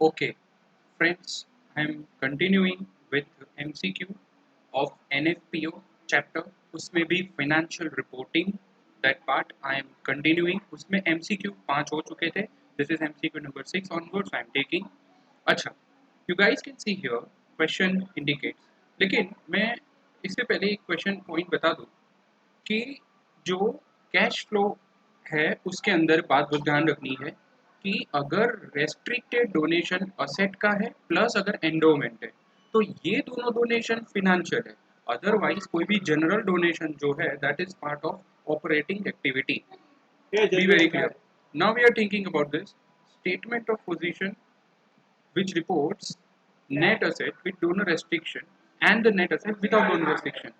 Okay, friends, I'm continuing with MCQ of NFPO chapter. उसमें भी financial reporting that part I am continuing. उसमें MCQ 5 हो चुके थे. This is MCQ number 6 onwards. I am taking. अच्छा, you guys can see here question indicates. लेकिन मैं इससे पहले एक क्वेश्चन पॉइंट बता दूं कि जो कैश फ्लो है उसके अंदर बात बहुत ध्यान रखनी है कि अगर रेस्ट्रिक्टेड डोनेशन असेट का है प्लस अगर एंडोमेंट है तो ये दोनों डोनेशन फिनेंशियल है। अदरवाइज कोई भी जनरल डोनेशन जो है that is part of operating activity. Be very clear. Now we are thinking about this statement of position which reports net asset with donor restriction and the net asset without donor restriction.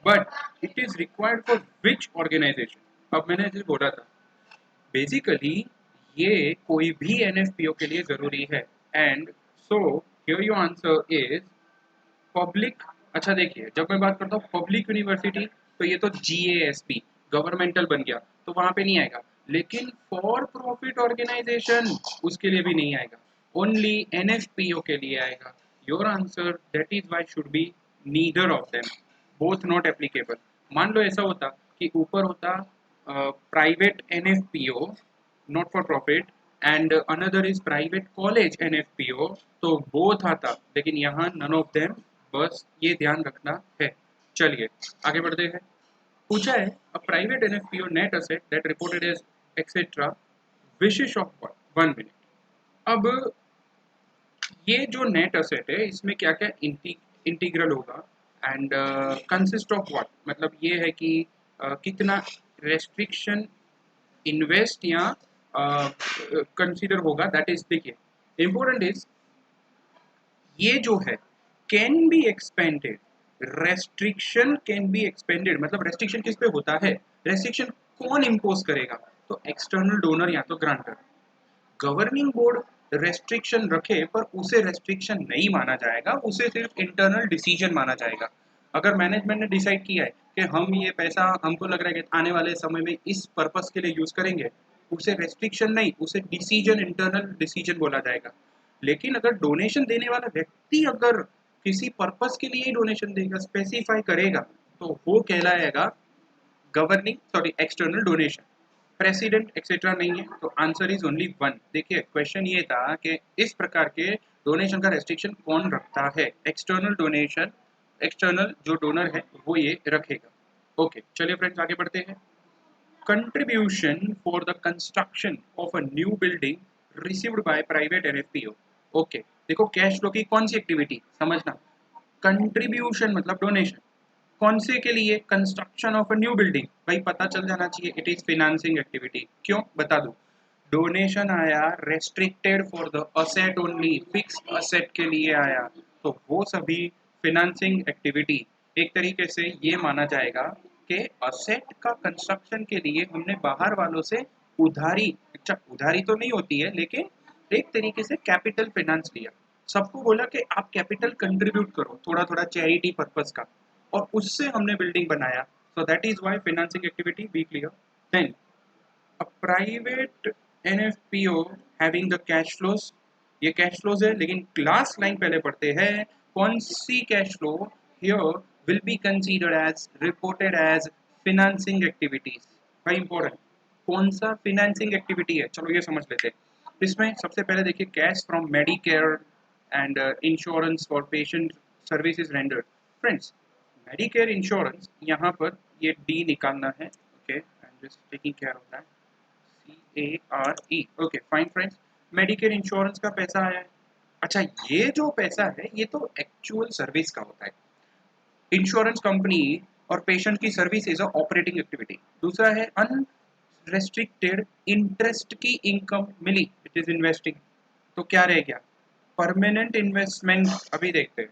But it is required for which organization? अब मैंने जो बोला था basically ये कोई भी एनएफपीओ के लिए जरूरी है and so here your answer is public. अच्छा देखिए जब मैं बात करता हूँ पब्लिक यूनिवर्सिटी तो ये तो जीएएसपी गवर्नमेंटल बन गया तो वहां पे नहीं आएगा। लेकिन फॉर प्रॉफिट ऑर्गेनाइजेशन उसके लिए भी नहीं आएगा, ओनली एनएफपीओ के लिए आएगा। Your answer that is Y should be neither of them, both not applicable. मान लो ऐसा होता कि ऊपर होता private NFPO not for profit and another is private college NFPO तो बोथ आता, लेकिन यहाँ नन ऑफ देम, बस ये ध्यान रखना है। चलिए आगे बढ़ते हैं। पूछा है a private NFPO net asset that reported as etcetera विशेष ऑफ 1 मिनट। अब ये जो नेट असेट है इसमें क्या क्या इंटीग्रल होगा एंड कंसिस्ट ऑफ व्हाट, मतलब ये है कि कितना रेस्ट्रिक्शन इन्वेस्ट या कंसीडर होगा। दैट इज देखिए इंपॉर्टेंट इज ये जो है can be expanded, restriction can be expanded, मतलब रेस्ट्रिक्शन किस पे होता है, रेस्ट्रिक्शन कौन इम्पोज करेगा, तो एक्सटर्नल डोनर या तो ग्रांटर। गवर्निंग बोर्ड रेस्ट्रिक्शन रखे पर उसे रेस्ट्रिक्शन नहीं माना जाएगा, उसे सिर्फ इंटरनल डिसीजन माना जाएगा। अगर मैनेजमेंट ने डिसाइड किया है कि हम ये पैसा हमको लग रहा है कि आने वाले समय में इस पर्पस के लिए यूज करेंगे, उसे रेस्ट्रिक्शन नहीं, उसे डिसीजन, इंटरनल डिसीजन बोला जाएगा। लेकिन अगर डोनेशन देने वाला व्यक्ति अगर किसी पर्पस के लिए डोनेशन देगा, स्पेसिफाई करेगा, तो वो कहलाएगा governing sorry external donation. President etcetera नहीं है तो आंसर इज ओनली 1। देखिए क्वेश्चन ये था कि इस प्रकार के डोनेशन का रेस्ट्रिक्शन कौन रखता है, एक्सटर्नल डोनेशन, एक्सटर्नल जो डोनर है वो ये रखेगा। ओके चलिए फ्रेंड्स आगे बढ़ते हैं। Contribution for the construction of a new building received by private NFPO. Okay देखो कैश फ्लो की कौन सी एक्टिविटी समझना, कंट्रीब्यूशन मतलब डोनेशन, कौन से के लिए, construction of a new building, भाई पता चल जाना चाहिए इट इज फिनेंसिंग एक्टिविटी। क्यों बता दो, डोनेशन आया restricted for the asset only, fix asset के लिए आया तो वो सभी फिनेंसिंग एक्टिविटी। एक तरीके से ये माना जाएगा कि असेट का कंस्ट्रक्शन के लिए हमने बाहर वालों से उधारी, अच्छा उधारी तो नहीं होती है लेकिन एक तरीके से कैपिटल फाइनेंस लिया, सबको बोला कि आप कैपिटल कंट्रीब्यूट करो थोड़ा थोड़ा चैरिटी पर्पस का, और उससे हमने बिल्डिंग बनाया। So that is Y financing activity be clear. Then a private NFPO having the cash flows, ये कैश फ्लोज है लेकिन क्लास लाइन पहले पढ़ते हैं कौन सी cash flow here will be considered as reported as financing activities. भाई important कौन सा फाइनेंसिंग एक्टिविटी है, चलो ये समझ लेते हैं। इसमें सबसे पहले देखिए cash from Medicare and insurance for patient services rendered. Friends Medicare insurance यहाँ पर ये डी निकालना है, okay I am just taking care of that, CARE। Okay fine friends, Medicare insurance का पैसा आया है। अच्छा ये जो पैसा है ये तो एक्चुअल सर्विस का होता है, इंश्योरेंस कंपनी और पेशेंट की service is a operating activity. दूसरा है अनरेस्ट्रिक्टेड इंटरेस्ट की इनकम मिली, इट इज इन्वेस्टिंग। तो क्या रह गया, परमानेंट इन्वेस्टमेंट। अभी देखते हैं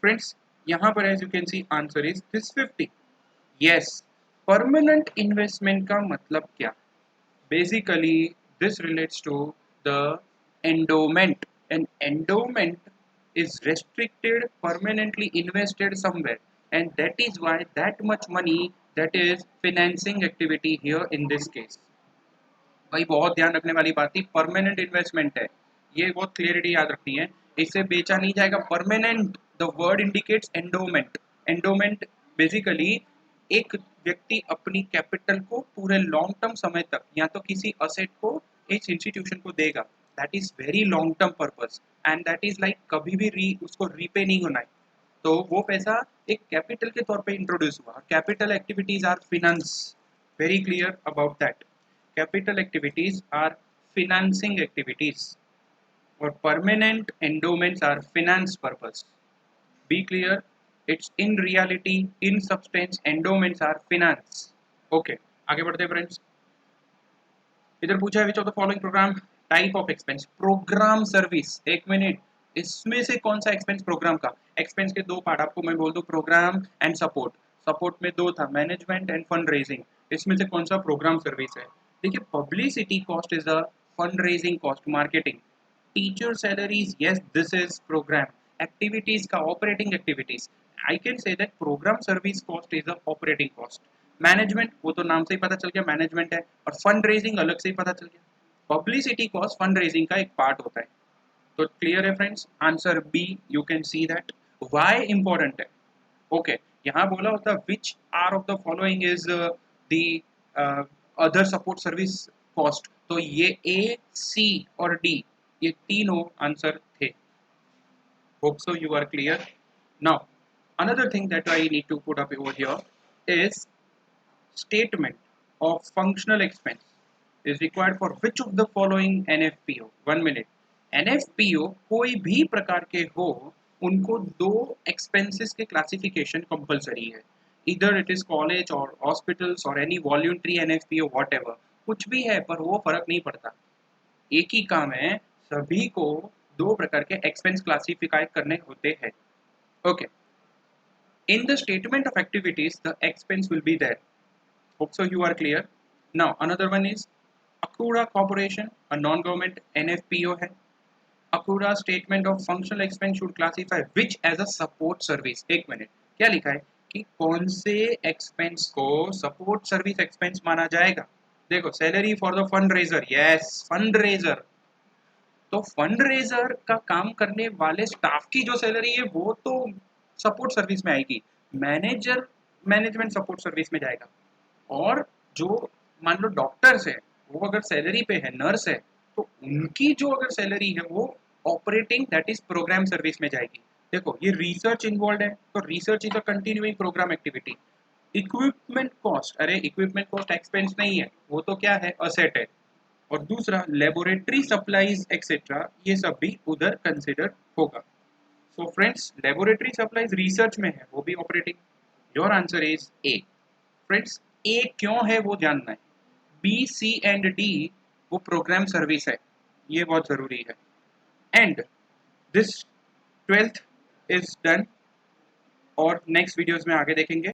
फ्रेंड्स यहाँ पर as you can see answer is this 50। Yes permanent investment का मतलब क्या, basically this relates to the endowment, and endowment is restricted, permanently invested somewhere, and that is why that much money, that is financing activity here in this case। भाई बहुत ध्यान रखने वाली बात थी, परमानेंट इन्वेस्टमेंट है ये बहुत क्लियरिटी याद रखनी है, इसे बेचा नहीं जाएगा। Permanent, the word indicates endowment. Endowment basically एक व्यक्ति अपनी कैपिटल को पूरे लॉन्ग टर्म समय तक या तो किसी असेट को इस इंस्टीट्यूशन को देगा, that is very long term purpose, and that is like कभी भी उसको रीपे नहीं होना है, तो वो पैसा एक कैपिटल के तौर पे इंट्रोड्यूस हुआ। Capital activities are finance, very clear about that. Capital activities are financing activities or permanent endowments are finance purpose. Be clear, it's in reality, in substance, endowments are finance. Okay, आगे बढ़ते हैं friends. इधर पूछा है which of the following program type of expense, program service. एक minute, इसमें से कौन सा एक्सपेंस प्रोग्राम का? एक्सपेंस के दो पार्ट आपको मैं बोल दूं, प्रोग्राम एंड सपोर्ट। सपोर्ट में दो था, मैनेजमेंट एंड फंड रेजिंग। इसमें से कौन सा प्रोग्राम सर्विस है? देखिए, publicity cost is a fund raising cost, marketing. Teacher salaries, yes this is program. Activities का operating activities, I can say that program service cost is a operating cost. Management, वो तो नाम से ही पता चल गया मैनेजमेंट है, और फंड रेजिंग अलग से ही पता चल गया। पब्लिसिटी कॉस्ट फंड रेजिंग का एक पार्ट होता है। तो क्लियर है friends, answer B, you can see that. Why important है? ओके, यहाँ बोला होता which are of the following is the other support service cost, तो ये ए, सी और डी, ये तीनों आंसर थे। Hope so you are clear now. Another thing that I need to put up over here is statement of functional expense is required for which of the following NFPO? 1 minute. NFPO कोई भी प्रकार के हो, उनको दो expenses के classification compulsory है, either it is college or hospitals or any voluntary NFPO whatever, कुछ भी है पर वो फर्क नहीं पड़ता, एक ही काम है, सभी को दो प्रकार के एक्सपेंस क्लासिफाई करने होते हैं। Okay, in the statement of activities the expense will be there. Hope so you are clear. Now another one is Akura Corporation, a non-government NFPO है। Akura statement of functional expense should classify which as a support service। एक minute, क्या लिखा है कि कौन से expense को support service expense माना जाएगा? देखो, salary for the fund raiser, yes fund raiser, तो फंड रेजर का काम करने वाले स्टाफ की जो सैलरी है वो तो सपोर्ट सर्विस में आएगी, मैनेजर मैनेजमेंट सपोर्ट सर्विस में जाएगा, और जो मान लो डॉक्टर्स है वो अगर सैलरी पे है, नर्स है, तो उनकी जो अगर सैलरी है वो operating that is program service में जाएगी। देखो, ये रिसर्च इन्वॉल्व है, तो research is a continuing program activity. Equipment cost, अरे इक्विपमेंट कॉस्ट एक्सपेंस नहीं है, वो तो क्या है, असेट है। और दूसरा लेबोरेटरी सप्लाईज एक्सेट्रा, ये सब भी उधर कंसिडर होगा। So friends, laboratory supplies research में है, वो भी operating. Your answer is A. Friends, A क्यों है वो जानना है, बी, सी एंड डी वो प्रोग्राम सर्विस है, ये बहुत जरूरी है। And this 12th is done, और नेक्स्ट वीडियोस में आगे देखेंगे।